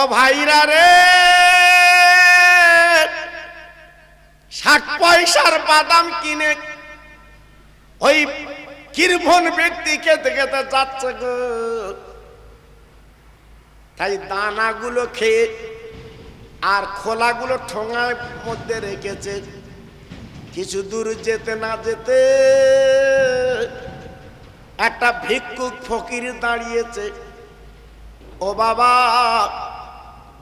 ও ভাইরা রে, 60 পয়সার বাদাম কিনে ওই কিরভন ব্যক্তি খেতে খেতে যাচ্ছে গো। তাই দানাগুলো খেয়ে আর খোলাগুলো ঠোঙার মধ্যে রেখেছে। কিছু দূর যেতে না যেতে একটা ভিক্ষুক ফকির দাঁড়িয়েছে। ও বাবা,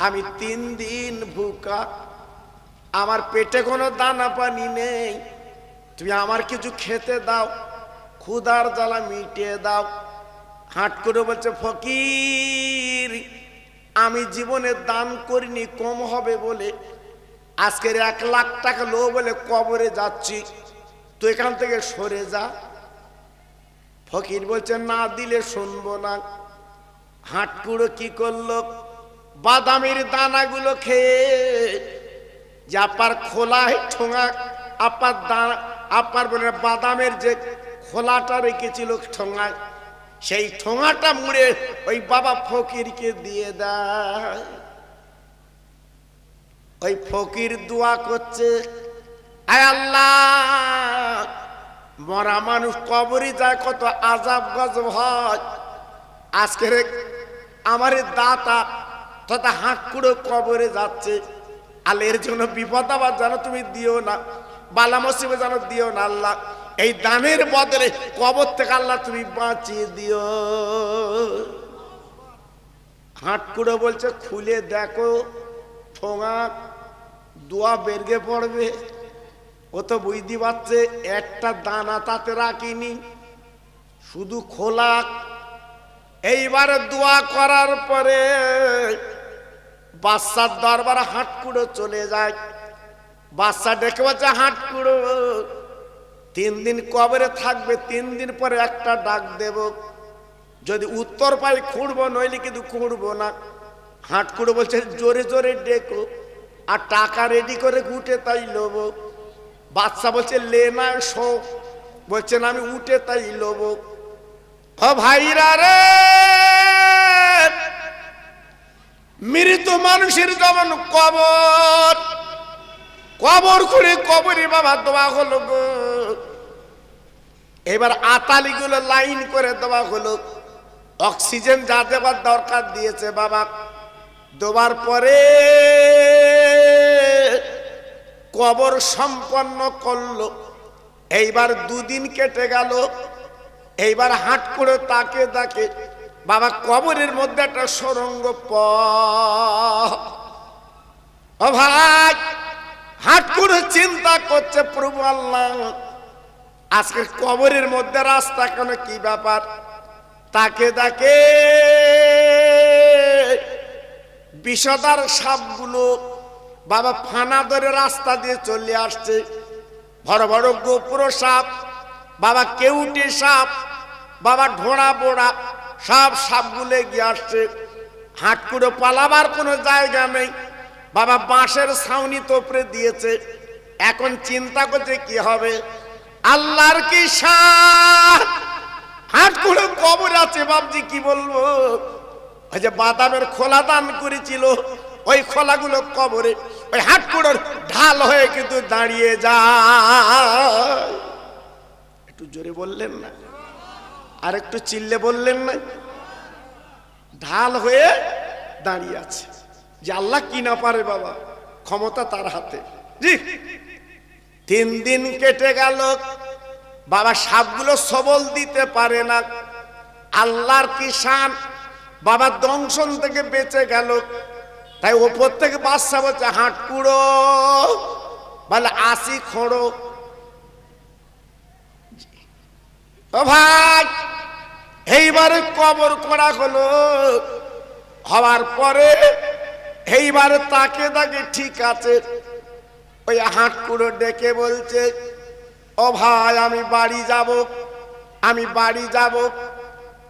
আমি 3 দিন ভুকা, আমার পেটে কোনো দানা পানি নেই, তুমি আমার কিছু খেতে দাও, ক্ষুধার জ্বালা মিটিয়ে দাও। হাট করে বলছে, ফকির আমি জীবনে দান করিনি কম হবে বলে, আজকের 1 লাখ টাকা লো বলে কবরে যাচ্ছি, তুই এখান থেকে সরে যা। ফকির বলছে, না দিলে শুনবো না। হাটকুড়ো কি করলো, বাদামের দানাগুলো খেয়ে যে আপার খোলা ঠোঙা, আপার দানা, আপার বলে বাদামের যে খোলাটা রেখেছিল ঠোঙায়, সেই ঠোঙাটা মুড়ে ওই বাবা ফকিরকে দিয়ে দেয়। ওই ফকির দোয়া করছে, আয় আল্লাহ, মরা মানুষ কবরে যায় কত আজাব গজব হয়, আজকের আমার দাতা তথা হাঁকুড়ো কবরে যাচ্ছে, আল্লাহ এর জন্য বিপদ আবার যেন তুমি দিও না, বালা মুসিবত যেন দিও না আল্লাহ, এই দানের বদলে কবর থেকে আল্লাহ তুমি বাঁচিয়ে দিও। হাঁটকুড়ো বলছে, খুলে দেখো ঠোঙা, দোয়া বেরগে পড়বে। ও তো বুঝতে পারছে একটা দানা তাতে রাখিনি, শুধু খোলা। এইবারে দোয়া করার পরে বাচ্চার দরবারে হাঁটকুড়ো চলে যায়। বাচ্চা ডেকে বলছে, হাঁটকুড়ো 3 দিন কবরে থাকবে, 3 দিন পরে একটা ডাক দেব, যদি উত্তর পাই খুঁড়বো, নইলে কিন্তু খুঁড়বো না। হাঁটকুড়ো বলছে, জোরে জোরে ডেকো, আর টাকা রেডি করে উঠে তাই লোব। বাচ্চা বলছে, লে না শো, বলছেন আমি উঠে তাই লোব। ও ভাইরা রে, মৃত মানুষের যেমন কবর, কবর করে কবরে বাবা দেওয়া হলো গো। এবার আতালিগুলো লাইন করে দেওয়া হলো, অক্সিজেন যা দেবার দরকার দিয়েছে বাবা, দেওয়ার পরে কবর সম্পন্ন করলো। এইবার 2 দিন কেটে গেল। এইবার হাট করে তাকে তাকে বাবা কবরের মধ্যে একটা সুড়ঙ্গ ও ভাই, হাট করে চিন্তা করছে, প্রভু আল্লাহ আজকে কবরের মধ্যে রাস্তা কেন, কি ব্যাপার। তাকে তাকে বিষধর সাপগুলো বাবা ফানা ধরে রাস্তা দিয়ে চলে আসছে। বড় বড় গোপুর সাপ, বাবা কেউটে সাপ, বাবা ঢোড়া বোড়া, সব সাপগুলো এগিয়ে আসছে। হাঁটকুড়ো পালাবার কোনো জায়গা নেই, বাবা বাঁশের ছাউনি তোপড়ে দিয়েছে। এখন চিন্তা করছে কি হবে, আল্লাহর কি সাথ, হাঁটকুড়ো কবর আছে, বাবজি কি বলবো। ওই যে বাদামের খোলা দান করেছিল, ওই খোলাগুলো কবরে ওই হাঁটকুড়োর ঢাল হয়ে কিন্তু দাঁড়িয়ে যায়। একটু জোরে বললেন না, আর একটু চিল্লে বললেন না। ঢাল হয়ে দাঁড়িয়ে আছে, যে আল্লাহ কি না পারে বাবা, ক্ষমতা তার হাতে। জি, 3 দিন কেটে গেল, বাবা সাপগুলো সবল দিতে পারে না। আল্লাহর কি শান, বাবা দংশন থেকে বেঁচে গেল। তাই ওপর থেকে বাদশা বলছে, হাঁটকুড়ো বলে, আসি খোঁড়ো। ও ভাই, এইবারে কবর করা হলো। হওয়ার পরে এইবারে তাকে তাকে ঠিক আছে। ওই হাঁটকুড়ো ডেকে বলছে, ও ভাই আমি বাড়ি যাব, আমি বাড়ি যাব।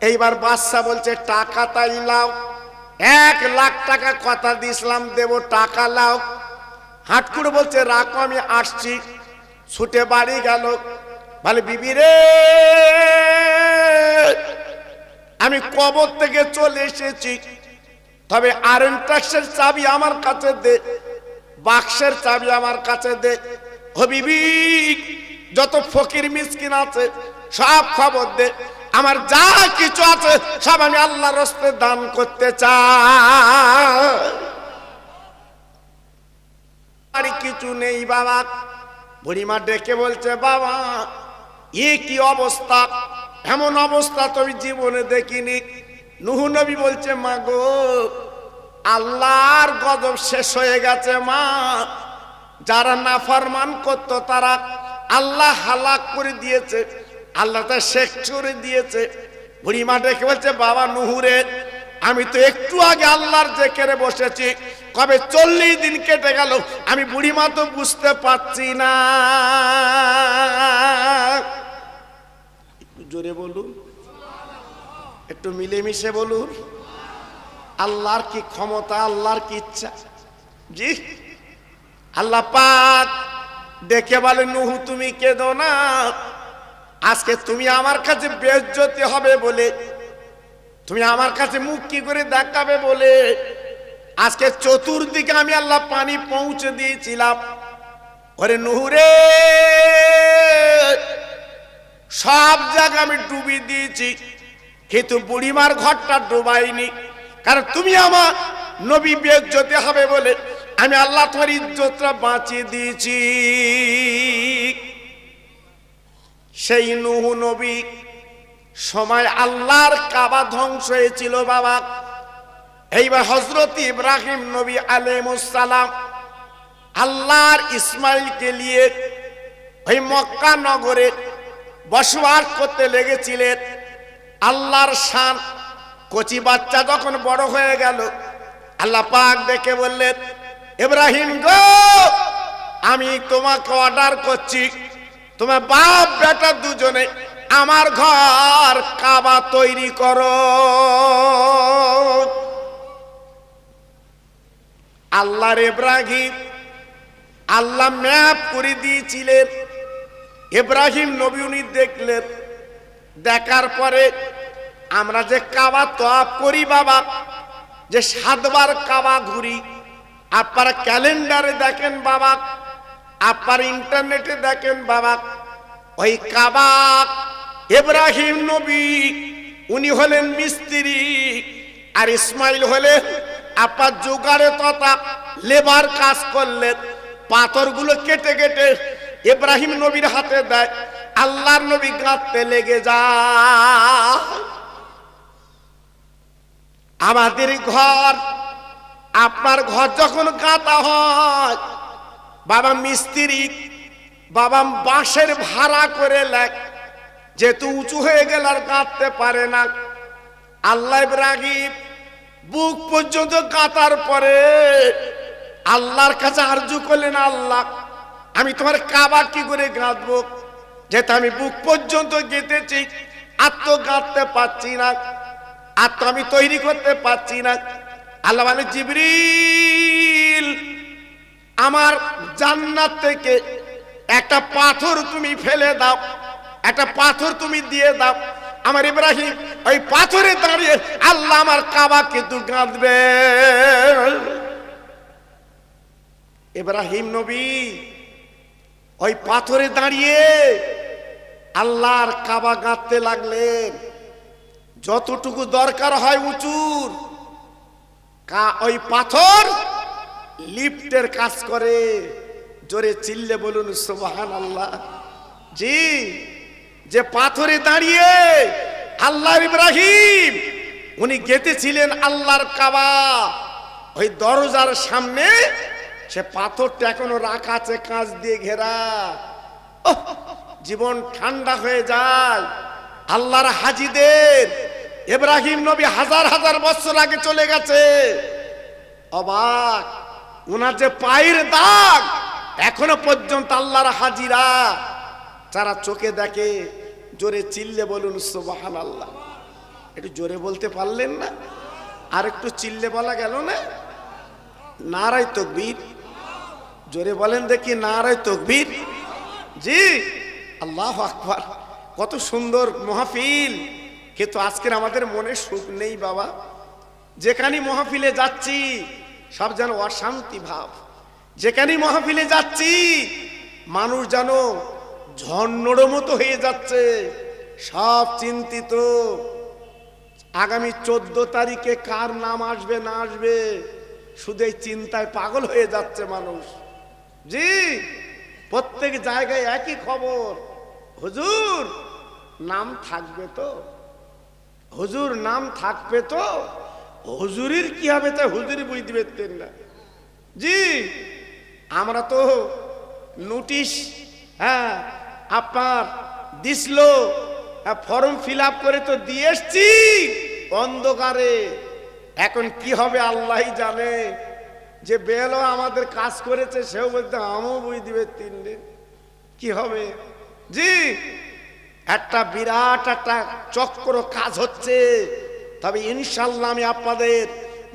এইবার বাদশা বলছে, টাকা তাই লাও, 1 লাখ টাকা কথা দিয়েছিলাম দেব, টাকা লাও। হাঁটকুড়ো বলছে, রাখো আমি আসছি। ছুটে বাড়ি গেল, বলে, বিবি রে আমি কবর থেকে চলে এসেছি, তবে আরেন্টাক্সের চাবি আমার কাছে দে, বাক্সের চাবি আমার কাছে দে। হবিবি যত ফকির মিসকিন আছে সব খবর দে, আমার যা কিছু আছে সব আমি আল্লাহর রাস্তে দান করতে চাই। আর কিছু নেই বাবা। বুড়িমা ডেকে বলছে, বাবা এ কি অবস্থা, এমন অবস্থা তো আমি জীবনে দেখিনি। নূহ নবী বলছে, মা গো আল্লাহর গজব শেষ হয়ে গেছে মা, যারা নাফরমান করতো তারা আল্লাহ হালাক করে দিয়েছে, আল্লাহ তা শেষ করে দিয়েছে। বুড়িমা ডেকে বলছে, বাবা নূহ রে, আমি তো একটু আগে আল্লাহর জিকিরে বসেছি, কবে 40 দিন কেটে গেল আমি বুড়িমা তো বুঝতে পারছি না। একটু জোরে বলুন, একটু মিলেমিশে বলুন। আল্লাহর কি ক্ষমতা, আল্লাহর কি ইচ্ছা। জি আল্লাহ পাক দেখে বলে, নূহ তুমি কেঁদো না, আজকে তুমি আমার কাছে বেইজ্জতি হবে বলে, তুমি আমার কাছে মুখ কি করে দেখাবে বলে আজকে চতুর্দিকে আমি আল্লাহ পানি পৌঁছে দিয়েছিলাম। ওরে নূহ রে, সব জায়গা আমি ডুবি দিয়েছি, কিন্তু বুড়িমার ঘরটা ডুবাইনি, কারণ তুমি আমার নবী বেইজ্জতি হবে বলে আমি আল্লাহ তোমার ইজ্জতটা বাঁচিয়ে দিয়েছি। সেই নূহ নবী সময় আল্লাহর কাবা ধ্বংস হয়েছিল বাবা। এইবার হযরত ইব্রাহিম নবী আলাইহিস সালাম আল্লাহর ইসমাইলকে নিয়ে ওই মক্কা নগরে বসবাস করতে লেগেছিলেন। আল্লাহর শান, কচি বাচ্চা যখন বড় হয়ে গেল, আল্লাহ পাক ডেকে বললেন, ইব্রাহিম গো, আমি তোমাকে অর্ডার করছি, তোমার বাপ বেটা দুজনে আমার ঘর কাবা তৈরি করো। আল্লাহর ইব্রাহিম, আল্লাহ ম্যাপ করে দিয়েছিলেন। ইব্রাহিম নবী উনি দেখলেন, দেখার পরে আমরা যে কাবা তওয়াফ করি বাবা, যে 7 বার কাবা ঘুরি, আপনারা ক্যালেন্ডারে দেখেন বাবা, আপনার ইন্টারনেটে দেখেন বাবা, ওই কাবা ইব্রাহিম নবী উনি হলেন মিস্ত্রি, আর ইসমাইল হলেন আপনার জোগাড়ে তথা লেবার কাজ করলেন। পাথরগুলো কেটে কেটে ইব্রাহিম নবীর হাতে দেয়, আল্লাহর নবী গাঁথতে লেগে যায়। আমাদের ঘর, আপনার ঘর যখন গাঁথা হয় বাবা, মিস্ত্রি বাবা বাঁশের ভাড়া করে লেখ, যেহেতু উঁচু হয়ে গেল আর গাঁথতে পারে না। আল্লাহ ইব্রাহিম বুক পর্যন্ত গাঁথার পরে আল্লাহর কাছে আরজু করলেন, আল্লাহ আমি তোমার কাবা কি করে গাঁথবো, যেহেতু আমি বুক পর্যন্ত গেঁথেছি, আর তো গাঁথতে পারছি না, আর তো আমি তৈরি করতে পারছি না। আল্লাহ বলে, জিবরিল আমার জান্নাত থেকে একটা পাথর তুমি ফেলে দাও, একটা পাথর তুমি দিয়ে দাও। আমার ইব্রাহিম ওই পাথরে দাঁড়িয়ে আল্লাহ আমার কাবা কিন্তু গাঁথবে। ইব্রাহিম নবী ওই পাথরে দাঁড়িয়ে আল্লাহর কাবা গাঁথতে লাগলেন। যতটুকু দরকার হয় উঁচুর, ওই পাথর লিফটের কাজ করে। জোরে চিল্লে বলুন সুবহানাল্লাহ। জি, যে পাথরে দাঁড়িয়ে আল্লাহ ইব্রাহিম উনি গেঁথেছিলেন আল্লাহর কাবা, ওই দরজার সামনে সে পাথরটা এখনো রাখা আছে, কাঁচ দিয়ে ঘেরা। জীবন ঠান্ডা হয়ে যায় আল্লাহর হাজীদের। ইব্রাহিম নবী হাজার হাজার বছর আগে চলে গেছে, অবাক ওনার যে পায়ের দাগ এখনো পর্যন্ত আল্লাহর হাজিরা যারা চোখে দেখে। জোরে চিল্লে বলুন সুবহানাল্লাহ। একটু জোরে বলতে পারলেন না? আর একটু চিল্লে বলা গেল না? নারায়ে তাকবীর। জোরে বলেন দেখি, নারায়ে তাকবীর। জি, আল্লাহু আকবার। কত সুন্দর মাহফিল, কিন্তু আজকের আমাদের মনে সুখ নেই বাবা। যেখানে মহফিলে যাচ্ছি সব যেন অশান্তি ভাব, যেখানে মহফিলে যাচ্ছি মানুষ যেন ঝন্ডর মতো হয়ে যাচ্ছে, সব চিন্তিত আগামী 14 তারিখে কার নাম আসবে না আসবে, শুধু এই চিন্তায় পাগল হয়ে যাচ্ছে মানুষ। জি, প্রত্যেক জায়গায় একই খবর, হুজুর নাম থাকবে তো, হুজুর নাম থাকবে তো, হুজুরির কি হবে তা হুজুরি বুঝতে পারতেন না। জি, আমরা তো নোটিশ আপনার দিছিল, ফর্ম ফিল আপ করে তো দিয়ে এসছি অন্ধকারে, এখন কি হবে আল্লাহ জানে। যে বেলো আমাদের কাজ করেছে সেও বলতে আমিও বুঝতে পারতেন কি হবে। জি, একটা বিরাট একটা চক্র কাজ হচ্ছে, তবে ইনশাল্লাহ আমি আপনাদের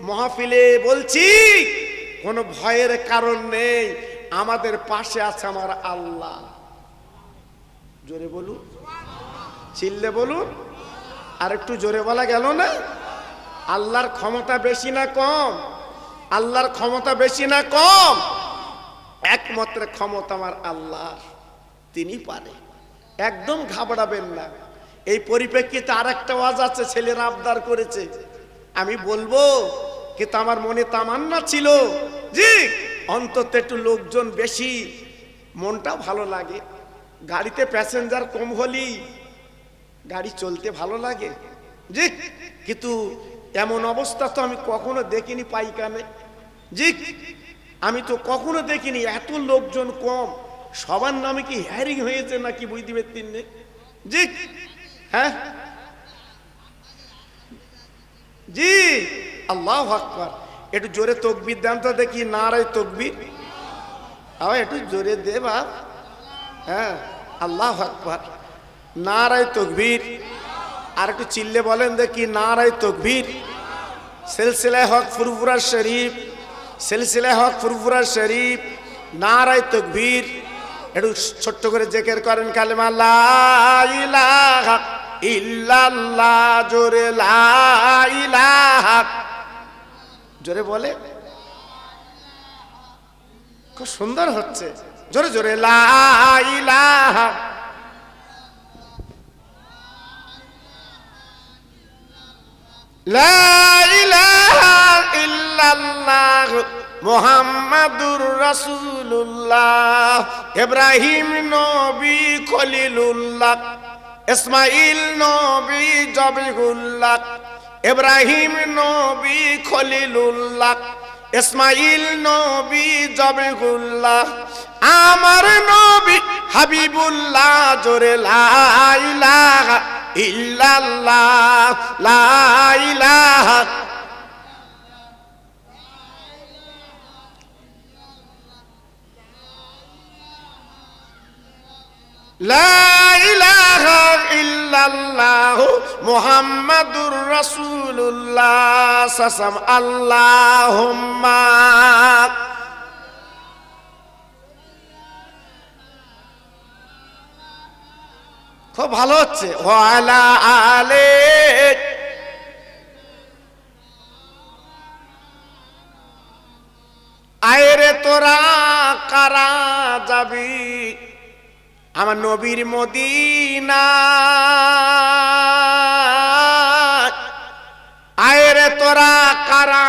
মাহফিলে বলছি কোনো ভয়ের কারণ নেই, আমাদের পাশে আছে আমার আল্লাহ। জোরে বলুন, চিল্লে বলুন, আর একটু জোরে বলা গেল না? আল্লাহর ক্ষমতা বেশি না কম? আল্লাহর ক্ষমতা বেশি না কম? একমাত্র ক্ষমতা আমার আল্লাহ, তিনি পারে, একদম ঘাবড়াবেন না। এই পরিপ্রেক্ষিতে আর একটা ওয়াজ আছে, ছেলেরা আবদার করেছে, আমি বলবো, কিন্তু আমার মনে তামান্না ছিল জি অন্তত একটু লোকজন বেশি, মনটা ভালো লাগে। গাড়িতে প্যাসেঞ্জার কম হলেই গাড়ি চলতে ভালো লাগে জি, কিন্তু এমন অবস্থা তো আমি কখনো দেখিনি পাইকানে। জি, আমি তো কখনো দেখিনি এত লোকজন কম, সবার নামে কি হ্যারিং হয়েছে নাকি বুঝতে পারতেন না? জি হ্যাঁ, জি আল্লাহু আকবার। একটু জোরে তাকবীর দেন তো দেখি, নারায়ে তাকবীর, একটু জোরে দে বাপ। হ্যাঁ, আল্লাহু আকবার, নারায়ে তাকবীর। আর একটু চিল্লে বলেন দেখি, নারায়ে তাকবীর। সিলসিলায়ে হক ফুরফুরা শরীফ, সিলসিলায়ে হক ফুরফুরা শরীফ, নারায়ে তাকবীর। একটু ছোট্ট করে জিকির করেন কালেমা লা ইলাহা ইল্লাল্লাহ, জোরে লা ইলাহা, জোরে বলে, খুব সুন্দর হচ্ছে, জোরে জোরে লা ইলাহা লা ইলাহা ইল্লাল্লাহ মুহাম্মাদুর রাসূলুল্লাহ। ইব্রাহিম নবী খলিলুল্লাহ, ইসমাইল নবী জবিহুল্লাহ, ইব্রাহিম নবী খলিলুল্লাহ, ইসমাইল নবী জবিহুল্লাহ, আমার নবী হাবিবুল্লাহ, জোরে লা ইলাহা ইল্লাল্লাহ, লা ইলাহা লা ইলাহা ইল্লাল্লাহ মুহাম্মাদুর রাসূলুল্লাহ সাসাম আল্লাহুম্মা। খুব ভালো হচ্ছে। ওয়ালা আলে, আয়রে তোরা কারা যাবি আমার নবীর মদিনা, আয়রে তোরা কারা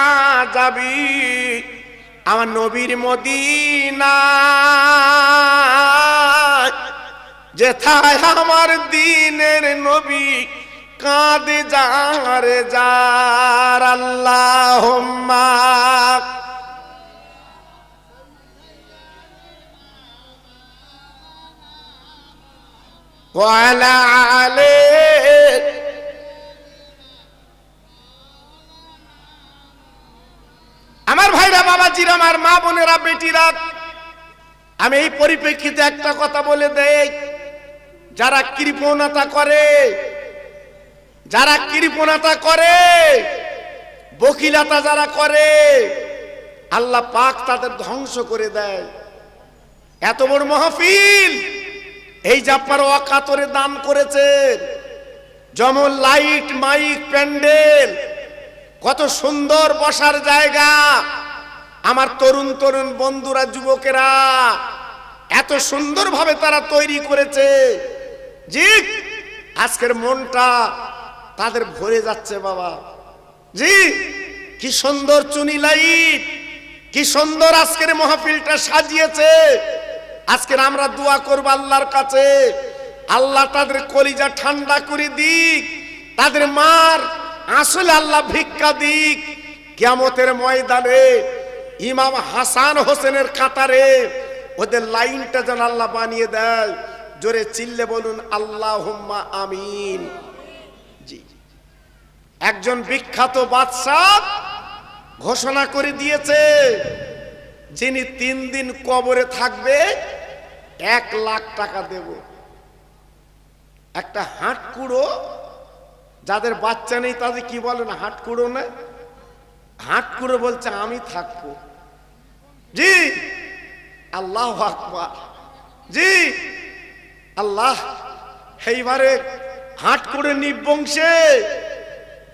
যাবি আমার নবীর মদিনা, যেথায় আমার দিনের নবী কাঁদে যারে যার। আল্লাহুম্মা ওয়ালা আলে। আমার ভাইরা, বাবাজিরা, আমার মা বোনেরা, বেটিরা, আমি এই পরিপ্রেক্ষিতে একটা কথা বলে দেই, যারা কৃপণতা করে, যারা কৃপণতা করে, বকিলাতা যারা করে, আল্লাহ পাক তাদের ধ্বংস করে দেয়। এত বড় মাহফিল এই যে আপনারা অকাতরে দান করেছেন, যেমন লাইট, মাইক, প্যান্ডেল, কত সুন্দর বসার জায়গা। আমার তরুণ তরুণ বন্ধুরা, যুবকেরা এত সুন্দরভাবে তারা তৈরি করেছে, জি আজকের মনটা তাদের ভরে যাচ্ছে বাবা। জি কি সুন্দর চুনি লাইট, কি সুন্দর আজকের মাহফিলটা সাজিয়েছে। আজকের আমরা দোয়া করব আল্লাহর কাছে, আল্লাহ তাদের কলিজা ঠান্ডা করে দিক, তাদের মার আসলে আল্লাহ ভিক্ষা দিক। কিয়ামতের ময়দানে ইমাম হাসান হোসেনের কাতারে ওদের লাইনটা যেন আল্লাহ বানিয়ে দেয়। জোরে চিল্লে বলুন আল্লাহুম্মা আমিন। জি একজন বিখ্যাত বাদশা ঘোষণা করে দিয়েছে, যিনি 3 দিন কবরে থাকবে 1 লাখ টাকা দেব। একটা হাটকুড়ো, যাদের বাচ্চা নেই তাদের কি বলেন, হাটকুড়ো না, হাটকুড়ো বলছে আমি থাকবো। জি আল্লাহু আকবার। জি আল্লাহ। এইবারে হাটকুড়ো নিবংশে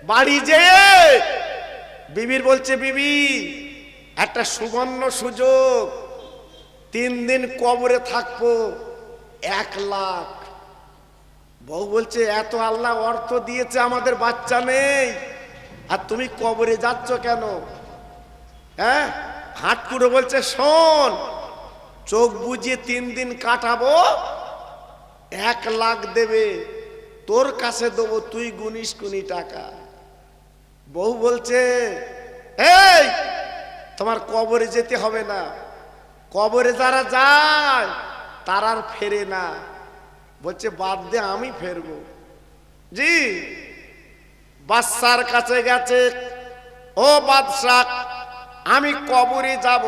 বাড়ি যেয়ে বিবির বলছে, বিবি একটা সুবর্ণ সুযোগ, 3 দিন কবরে থাকবো 1 লাখ। বউ বলছে, এত আল্লাহ অর্থ দিয়েছে, আমাদের বাচ্চা নেই, আর তুমি কবরে যাচ্ছ কেন? হ্যাঁ হাটকুড়ো বলছে, শোন, চোখ বুঝিয়ে 3 দিন কাটাবো, 1 লাখ দেবে, তোর কাছে দেবো, তুই গুনিস কোনি টাকা। বউ বলছে, এই তোমার কবরে যেতে হবে না, কবরে যারা যায় তারা আর ফেরে না। বলছে বাদ দে, আমি ফেরবো। জি বাদশার কাছে গেছে, ও বাদশা আমি কবরে যাব।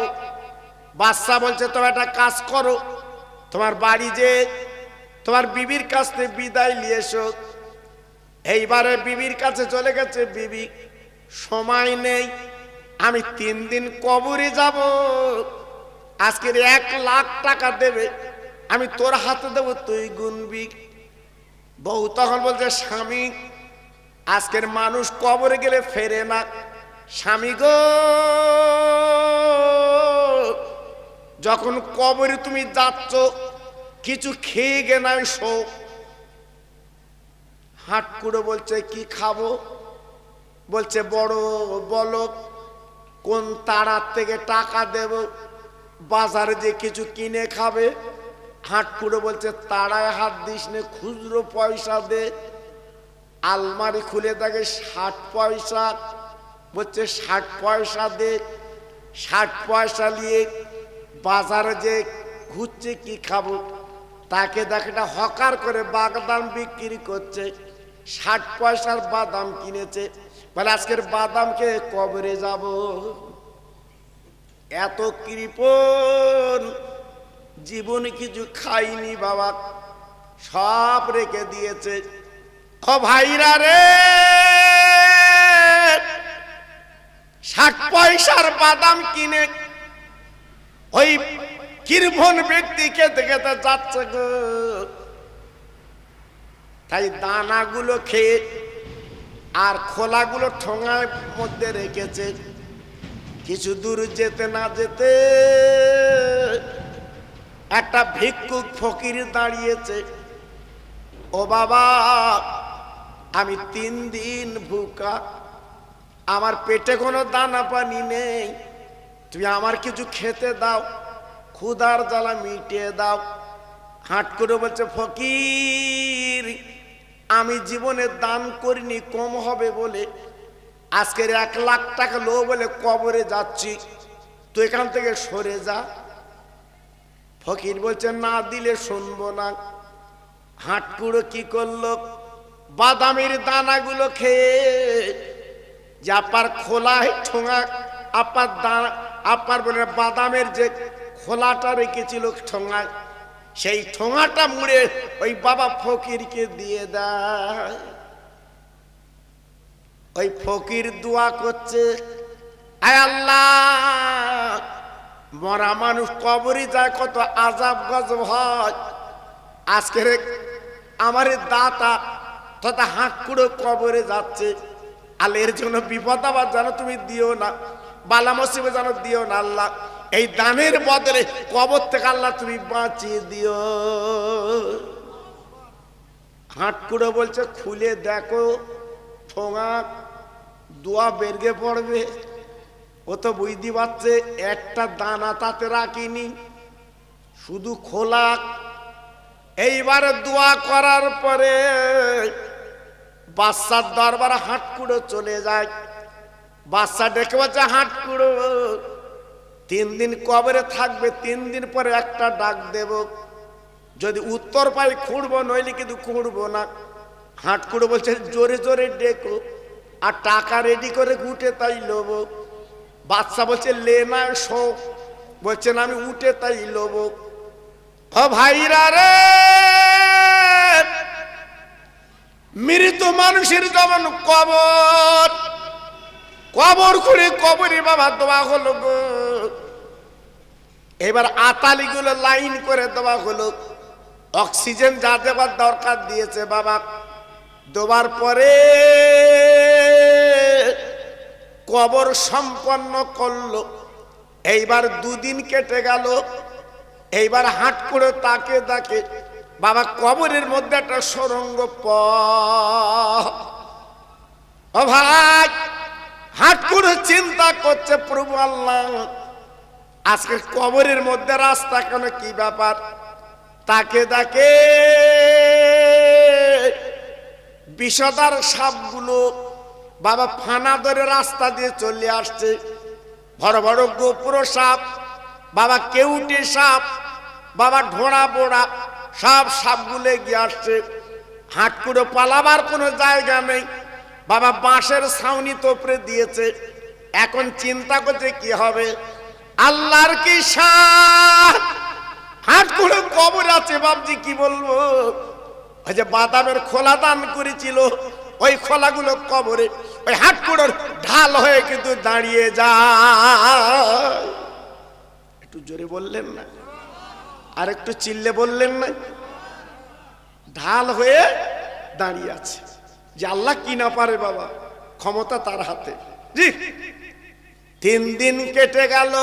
বাদশা বলছে, তুমি একটা কাজ করো, তোমার বাড়ি যে তোমার বিবির কাছ থেকে বিদায় নিয়ে এসো। এইবারে বিবির কাছে চলে গেছে, বিবি সময় নেই, আমি 3 দিন কবরে যাব, আজকের 1 লাখ টাকা দেবে, আমি তোর হাতে দেবো, তুই গুনবি। বউ তখন বলছে, স্বামী আজকের মানুষ কবরে গেলে ফেরে না, স্বামী গো যখন কবরে তুমি যাচ্ছ কিছু খেয়ে গে নাই শো। হাটকুড়ো বলছে, কি খাবো? বলছে, বড় বলো কোন তাড়ার থেকে টাকা দেব, বাজারে যে কিছু কিনে খাবে। হাটকুড়ো বলছে, তাড়ায় হাত দিস নে, খুচরো পয়সা দে। আলমারি খুলে দেখে 60 পয়সা। বলছে 60 পয়সা দে। 60 পয়সা নিয়ে বাজারে যে ঘুরছে, কি খাবো? তাকে দেখে একটা হকার করে বাদাম বিক্রি করছে, 60 পয়সার বাদাম কিনেছে, বলে আজকের বাদামকে কবরে যাব। এত কৃপণ, জীবনে কিছু খাইনি বাবা, সব রেখে দিয়েছে। ও ভাইরা রে, 60 পয়সার বাদাম কিনে ওই কৃপণ ব্যক্তি খেতে খেতে যাচ্ছে গো। তাই দানাগুলো খেয়ে আর খোলাগুলো ঠোঙার মধ্যে রেখেছে। কিছু দূর যেতে না যেতে একটা ভিক্ষুক ফকির দাঁড়িয়েছে। ও বাবা, আমি 3 দিন ভুকা, আমার পেটে কোনো দানা পানি নেই, তুমি আমার কিছু খেতে দাও, ক্ষুধার জ্বালা মিটিয়ে দাও। হাট করে বলছে, ফকির আমি জীবনে দান করিনি কম হবে বলে, আজকের 1 লাখ টাকা লো বলে কবরে যাচ্ছি, তুই এখান থেকে সরে যা। ফকির বলছে, না দিলে শুনবো না। হাটকুড়ো কি করলো, বাদামের দানাগুলো খেয়ে যে আপার খোলা ঠোঙা, আপার দানা, আপার বলে বাদামের যে খোলাটা রেখেছিল ঠোঙায়, সেই ঠোঙাটা মুড়ে ওই বাবা ফকিরকে দিয়ে দেয়। ওই ফকির দোয়া করছে, আয় আল্লাহ, মরা মানুষ কবরে যায় কত আজাব গজব হয়, আজকের আমার দাতা তথা হাটকুড়ো কবরে যাচ্ছে, আল্লাহ এর জন্য বিপদ আবার যেন তুমি দিও না, বালা মুসিবত যেন দিও না আল্লাহ। এই দানের বদলে কবর থেকে আল্লাহ তুমি বাঁচিয়ে দিও। হাটকুড়ো বলছে খুলে দেখো ঠোঙা, দোয়া বেরগে পড়বে। ও তো বুঝতে পারছে একটা দানা তাতে রাখিনি, শুধু খোলা। এইবারে দোয়া করার পরে বাচ্চার দরবারে হাটকুড়ো চলে যায়। বাচ্চা ডেকে বলছে হাটকুড়ো 3 দিন কবরে থাকবে, 3 দিন পরে একটা ডাক দেব, যদি উত্তর পাই খুঁড়বো, নইলে কিন্তু খুঁড়বো না। হাটকুড়ো বলছে জোরে জোরে ডেকো, আর টাকা রেডি করে উঠে তাই লোব। বাচ্চা বলছে লে না শো, বলছেন আমি উঠে তাই লোব। ও ভাইরা রে, মৃত মানুষের যেমন কবর, কবর করে কবরে বাবা দেওয়া হলো গো। এবার আতালি গুলো লাইন করে দেওয়া হলো, অক্সিজেন যা দেবার দরকার দিয়েছে বাবা। দেওয়ার পরে কবর সম্পন্ন করলো। এইবার 2 দিন কেটে গেল। এইবার হাটকুড়ো তাকে তাকে বাবা কবরের মধ্যে একটা সুড়ঙ্গ ও ভাই, হাটকুড়ো চিন্তা করছে প্রভু আল্লাহ আজকে কবরের মধ্যে রাস্তা কেন, কি ব্যাপার। তাকে তাকে বিষধর সাপগুলো বাবা ফানা ধরে রাস্তা দিয়ে চলে আসছে। বড় বড় গোপুর সাপ, বাবা কেউটে সাপ, বাবা ঢোড়া বোড়া, সব সাপগুলো এগিয়ে আসছে। হাটকুড়ো পালাবার কোনো জায়গা নেই, বাবা বাঁশের ছাউনি তোপড়ে দিয়েছে। এখন চিন্তা করছে কি হবে। আল্লাহর কি শান, হাটকুড়ো কবর আছে। বাবজি কি বলবো, ওই যে বাদামের খোলা দান করেছিল, ওই খোলাগুলো কবরে, ওই হাটকুড়োর ঢাল হয়ে কিন্তু দাঁড়িয়ে যায়। একটু জোরে বললেন না, আর একটু চিল্লে বললেন না। ঢাল হয়ে দাঁড়িয়ে আছে। যে আল্লাহ কি না পারে বাবা, ক্ষমতা তার হাতে। জি 3 দিন কেটে গেল,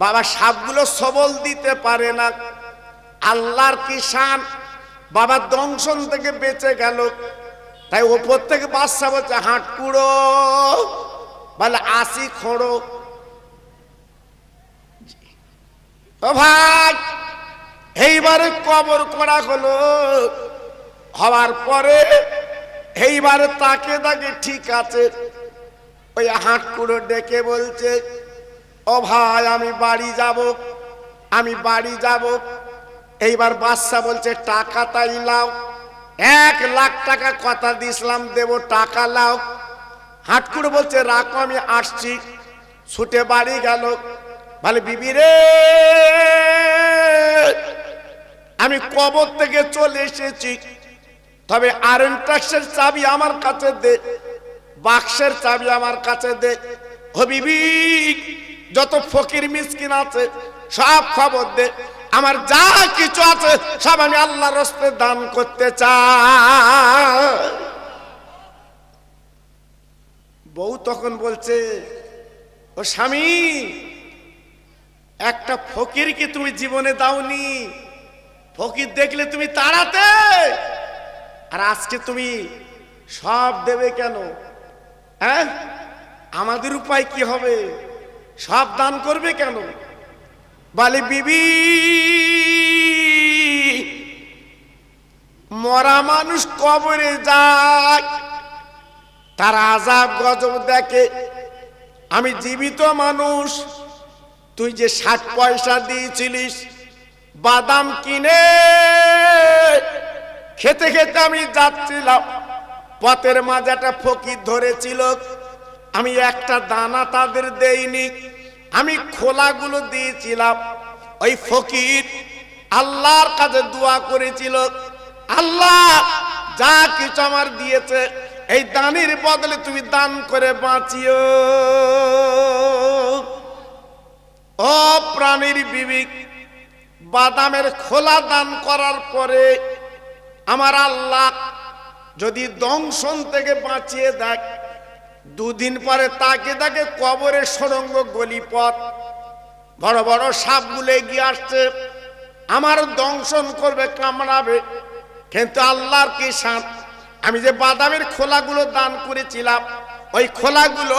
বাবা সাপগুলো সবল দিতে পারে না। আল্লাহর কি শান, বাবা দংশন থেকে বেঁচে গেল। তাই ওপর থেকে বাদশা বলছে হাটকুড়ো বলে আসি খোঁড়ো। ও ভাই, এইবারে কবর করা হলো। হওয়ার পরে এইবারে তাকে তাকে ঠিক আছে। ওই হাটকুড়ো ডেকে বলছে ও ভাই আমি বাড়ি যাব, আমি বাড়ি যাব। এইবার বাদশা বলছে টাকা তাই লাও, 1 লাখ টাকা কথা দিয়েছিলাম দেব, টাকা লাও। হাটকুড়ো বলছে রাখো আমি আসছি। ছুটে বাড়ি গেল, বলে বিবি রে আমি কবর থেকে চলে এসেছি, তবে আরেন্টাক্সের চাবি আমার কাছে দে, বাক্সের চাবি আমার কাছে দে। ও বিবি যত ফকির মিসকিন আছে সব খবর দে, আমার যা কিছু আছে সব আমি আল্লাহর রাস্তে দান করতে চাই। বউ তখন বলছে ও স্বামী, একটা ফকিরকে তুমি জীবনে দাওনি, ফকির দেখলে তুমি তাড়াতে, আর আজকে তুমি সব দেবে কেন? হ্যাঁ, আমাদের উপায় কি হবে? সব দান করবে কেন? বলে বিবি মরা মানুষ কবরে যায়, তার আযাব গজব দেখে। আমি জীবিত মানুষ, তুই যে 60 পয়সা দিয়েছিলিস বাদাম কিনে খেতে খেতে আমি যাচ্ছিলাম, পথের মাঝে একটা ফকির ধরেছিল, আমি একটা দানা তাদের দেইনি, আমি খোলাগুলো দিয়েছিলাম। ওই ফকির আল্লাহর কাছে দোয়া করেছিল, আল্লাহ যা কিছু আমার দিয়েছে এই দানের বদলে তুমি দান করে বাঁচিও। ও প্রাণীর বিবেক, বাদামের খোলা দান করার পরে আমার আল্লাহ যদি দংশন থেকে বাঁচিয়ে দেয়, দুদিন পরে তাকে তাকে কবরের সুড়ঙ্গ গলিপথ, বড় বড় সাপগুলো এগিয়ে আসছে, আমার দংশন করবে, কামড়াবে। কিন্তু আল্লাহর কি শান, আমি যে বাদামের খোলাগুলো দান করেছিলাম, ওই খোলাগুলো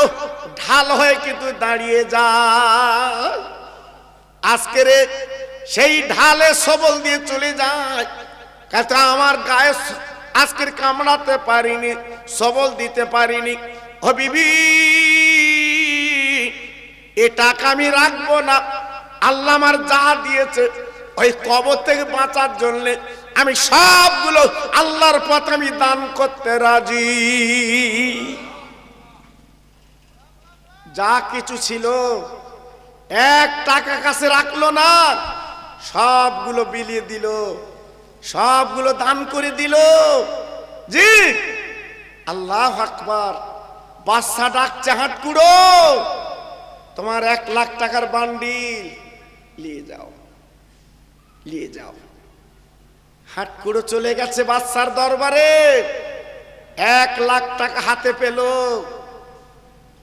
ঢাল হয়ে কিন্তু দাঁড়িয়ে যায়। আজকের সেই ঢালে সবল দিয়ে চলে যায়। কিন্তু আমার গায়ে আজকের কামড়াতে পারিনি, সবল দিতে পারিনি। ও বিবি, এ টাকা আমি রাখবো না। আল্লাহ আমার যা দিয়েছে ওই কবর থেকে বাঁচার জন্য আমি সবগুলো আল্লাহর পথে আমি দান করতে রাজি। যা কিছু ছিল এক টাকা কাছে রাখলো না, সবগুলো বিলিয়ে দিল, সবগুলো দান করে দিল। জি, আল্লাহু আকবার। বাদশা ডাকছে, হাটকুড়ো, তোমার 1 লাখ টাকার বান্ডিল নিয়ে যাও, নিয়ে যাও। হাটকুড়ো চলে গেছে বাদশার দরবারে, 1 লাখ টাকা হাতে পেল।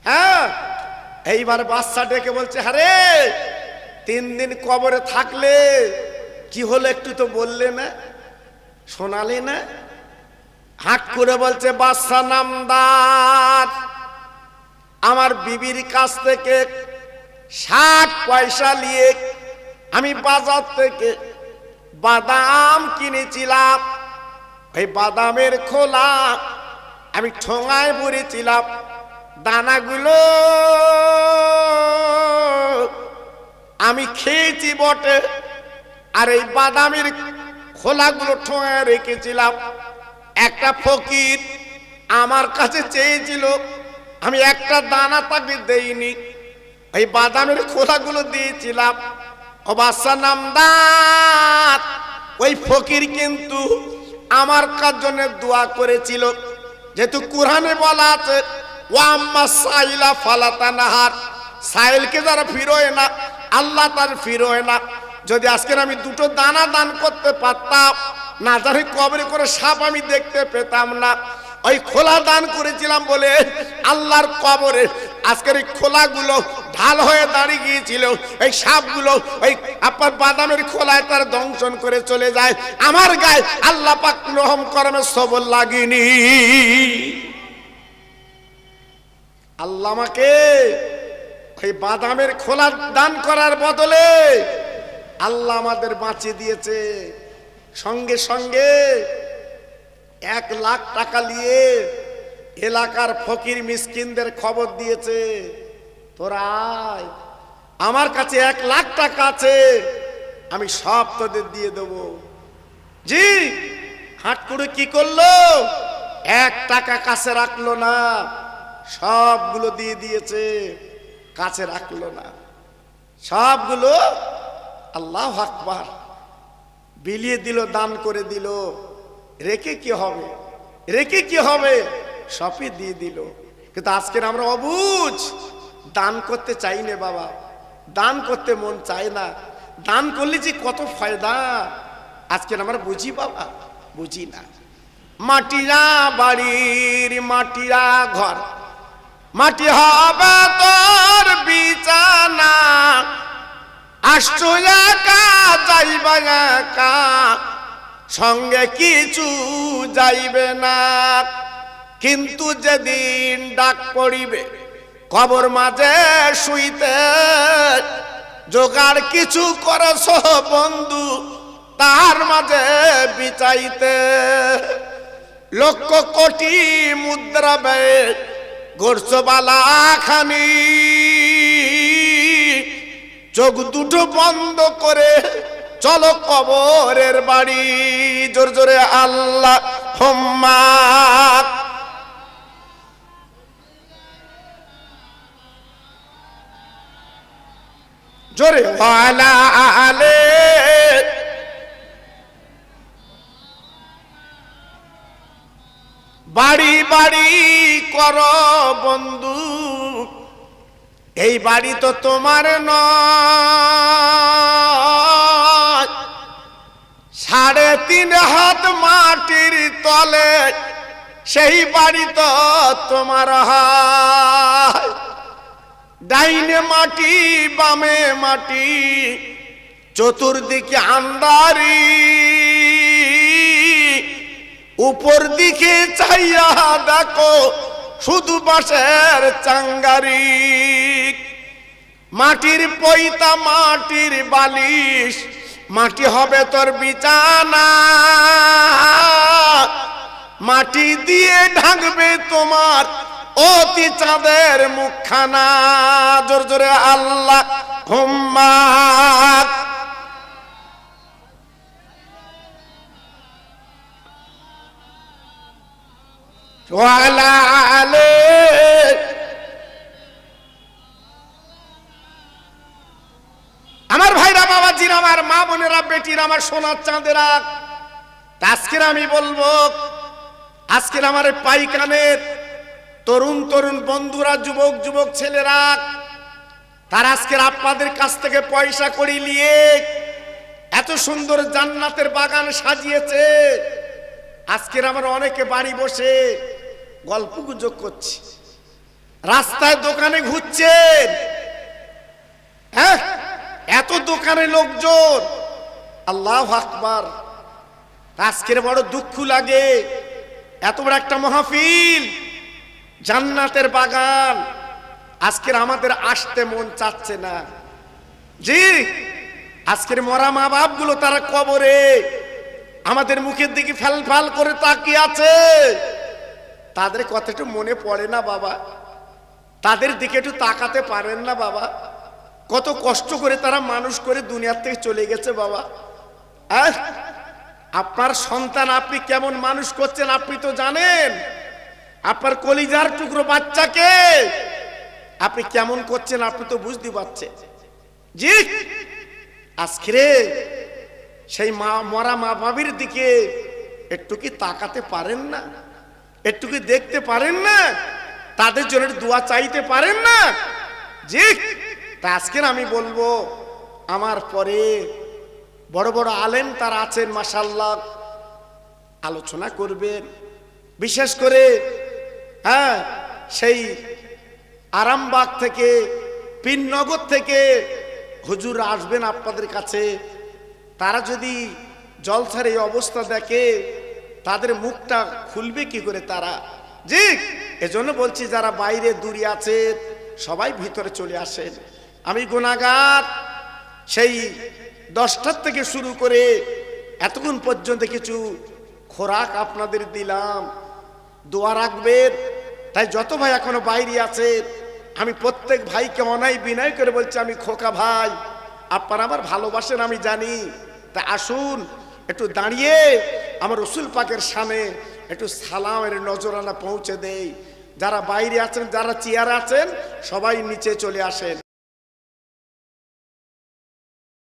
হ্যাঁ, এইবার বাদশা ডেকে বলছে, আরে 3 দিন কবরে থাকলে কি হলো একটু তো বললে না, শোনালে না? হাট করে বলছে, বাদশা নামদার, আমার বিবির কাছ থেকে 60 পয়সা নিয়ে আমি বাজার থেকে বাদাম কিনেছিলাম। ওই বাদামের খোলা আমি ঠোঙায় ভরেছিলাম, দানাগুলো আমি খেয়েছি বটে, আর এই বাদামের খোলাগুলো ঠোঙায় রেখেছিলাম। একটা ফকির আমার কাছে চেয়েছিল, আমি একটা দানা তাকে দেইনি, এই বাদামের খোলাগুলো দিয়েছিলাম। ও বাদশা নামদার, ওই ফকির কিন্তু আমার কার জন্য দোয়া করেছিল। যেহেতু কোরআনে বলা আছে, ওয়াম্মা সাইলা ফালাতানাহার, সাইলকে যারা ফিরোয় না আল্লাহ তার ফিরোয় না। যদি আজকে আমি 2টো দানা দান করতে পারতাম, না জানি কবরে করে সাপ আমি দেখতে পেতাম না। ওই খোলা দান করেছিলাম বলে আল্লাহর কবরে আজকের এই খোলাগুলো ঢাল হয়ে দাঁড়িয়ে গিয়েছিল। এই সাপগুলো ওই আপনার বাদামের খোলায় তার দংশন করে চলে যায়। আমার গায়ে আল্লাহ পাক রহম করমে সবল লাগেনি। আল্লাহ আমাকে ওই বাদামের খোলা দান করার বদলে আল্লাহ আমাদের বাঁচিয়ে দিয়েছে। সঙ্গে সঙ্গে 1 লাখ টাকা নিয়ে এলাকার ফকির মিসকিনদের খবর দিয়েছে, তোরা আয়, আমার কাছে 1 লাখ টাকা আছে, আমি সব তোদের দিয়ে দেব। জি, হাটকুড়ো কি করলো? 1 টাকা কাছে রাখলো না, সবগুলো দিয়ে দিয়েছে, কাছে রাখলো না, সবগুলো আল্লাহু আকবার বিলিয়ে দিল, দান করে দিল। রেখে কি হবে, রেখে কি হবে, সবই দিয়ে দিল। কিন্তু আজকের আমরা অবুঝ, দান করতে চাই না বাবা, দান করতে মন চায় না। দান করলে যে কত ফায়দা আজকের আমরা বুঝি বাবা, বুঝি না। মাটিরা বাড়ির, মাটিরা ঘর, মাটি হবে তোর বিছানা, আসছো একা যাইবা একা, সঙ্গে কিছু যাইবে না। কিন্তু যেদিন ডাক পড়িবে কবর মাঝে শুইতে, জোগাড় কিছু করছ বন্ধু তার মাঝে বিচাইতে। লক্ষ কোটি মুদ্রা ব্যয় গড়ছ বালা খানি, চোখ দুটো বন্ধ করে চলো কবরের বাড়ি। জোর জোরে আল্লাহ হুম্মা। জোরে ওয়ালা আলে। বাড়ি বাড়ি করো বন্ধু, এই বাড়ি তো তোমার নয়। 3.5 হাত মাটির তলে সেই বাড়ি তো তোমার হয়। ডাইনে মাটি বামে মাটি চতুর্দিকে আন্দারি, উপর দিকে চাইয়া দেখো শুধু বাঁশের চাঙ্গারি। মাটির পৈতা মাটির বালিশ, মাটি হবে তোর বিছানা, মাটি দিয়ে ঢাকবে তোমার অতি চাঁদের মুখখানা। জোর জোরে আল্লাহ হুম্মা। আমার ভাইরা, বাবাজিরা, আমার মা বোনেরা, বেটিরা, আমার সোনার চাঁদেরা, আজকের আমি বলবো, আজকের আমার পাইকানের তরুণ তরুণ বন্ধুরা, যুবক যুবক ছেলেরা, তারা আজকের আপনাদের কাছ থেকে পয়সা করি নিয়ে এত সুন্দর জান্নাতের বাগান সাজিয়েছে। আজকের আমার অনেকে বাড়ি বসে গল্প গুজব করছে, রাস্তায় দোকানে ঘুরছেন, হ্যাঁ, এত দোকানে লোকজন, আল্লাহু আকবার। আজকের বড় দুঃখ লাগে, এত বড় একটা মাহফিল, জান্নাতের বাগান, আজকের আমাদের আসতে মন চাচ্ছে না। জি, আজকের মরা মা বাপ গুলো তারা কবরে আমাদের মুখের দিকে ফেল ফাল করে তাকিয়ে আছে। তাদের কথা একটু মনে পড়ে না বাবা? তাদের দিকে একটু তাকাতে পারেন না বাবা? কত কষ্ট করে তারা মানুষ করে দুনিয়ার থেকে চলে গেছে বাবা। আপনার সন্তান আপনি কেমন মানুষ করছেন আপনি তো জানেন। আপনার কলিজার টুকরো বাচ্চাকে আপনি কেমন করছেন আপনি তো বুঝতে পারছেন। জি, আজকে সেই মরা মা বাবির দিকে একটু কি তাকাতে পারেন না? একটু কি দেখতে পারেন না? তাদের জন্য দোয়া চাইতে পারেন না? জি, তা আজকে আমি বলবো, আমার পরে বড় বড় আলেম তারা আছেন মাশাআল্লাহ, আলোচনা করবেন। বিশেষ করে হ্যাঁ, সেই আরামবাগ থেকে, পীরনগর থেকে হুজুর আসবেন আপনাদের কাছে। তারা যদি জলসার এই অবস্থা দেখে তাদের মুখটা খুলবে কি করে তারা? জি, এজন্য বলছি যারা বাইরে দূরে আছে সবাই ভিতরে চলে আসেন। আমি গুনাহগার, সেই 10টার থেকে শুরু করে এতক্ষণ পর্যন্ত কিছু খোরাক আপনাদের দিলাম, দোয়া রাখবেন। তাই যত ভাই এখনো বাইরে আছে, আমি প্রত্যেক ভাইকে অনায় বিনয় করে বলছি, আমি খোকা ভাই, আপনারা আমার ভালোবাসেন আমি জানি। তা আসুন একটু দাঁড়িয়ে আমার রসুল পাকের সামনে একটু সালামের নজরানা পৌঁছে দেই। যারা বাইরে আছেন, যারা চেয়ারে আছেন, সবাই নিচে চলে আসেন।